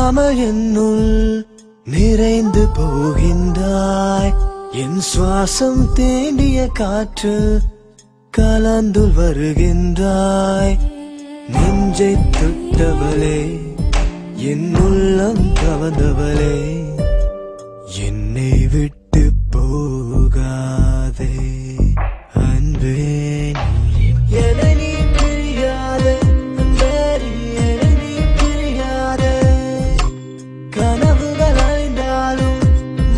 முடியாமல் என்னுள் நிறைந்து போகின்றாய் என் சுவாசம் தேண்டிய காற்று கலந்துள் வருகின்றாய் நெஞ்சை தொட்டவளே என் உள்ளம் கவர்ந்தவளே என்னை விட்டு போகாதே அன்பே என்னை நீ பிரியாதே என்னை நீ பிரியாதே கனவுகள் அழிந்தாலும்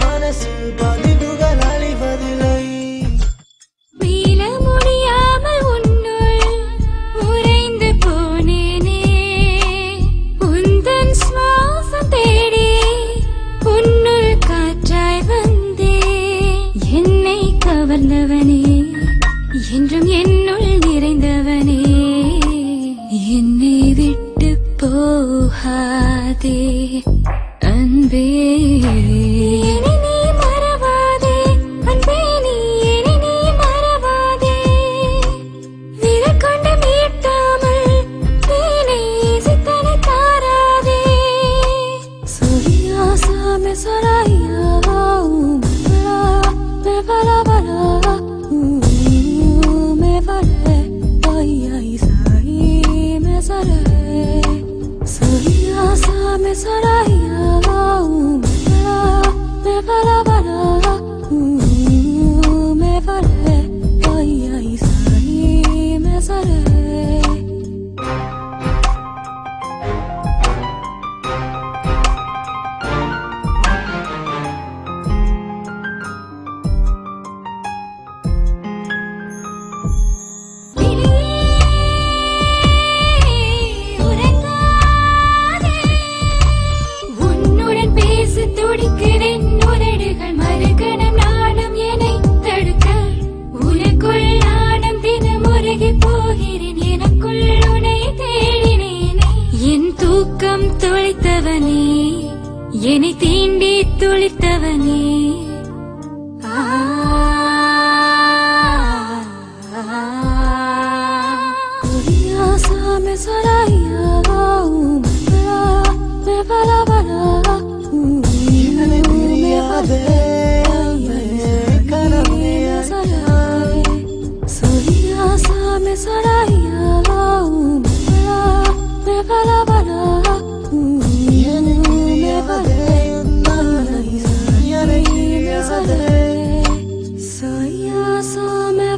மனசு பதிவுகள் அழிவதில்லை வீழ முடியாமல் உன்னுள் உறைந்து போனேனே உந்தன் சுவாசம் தேடி உன்னுள் காற்றாய் வந்தே என்னை கவர்ந்தவனே என்றும் என்னுள் நிறைந்தவனே என்னை விட்டு போகாதே அன்பே என்னை நீ மறவாதே அன்பே நீ என்னை நீ மறவாதே விரல் கொண்டு மீட்டாமல் வீணை சித்தனை தாராதே சொரியா சாமி சொராயா me bala bala me vale ay ay sai me sare soya sa me saraya me bala bala me vale ay ay sai me sare என்னை தீண்டி துளித்தவனே me saraya me bala bala என்னை பிரியாதே கனவே soya sa me saraya me bala bala Soya so me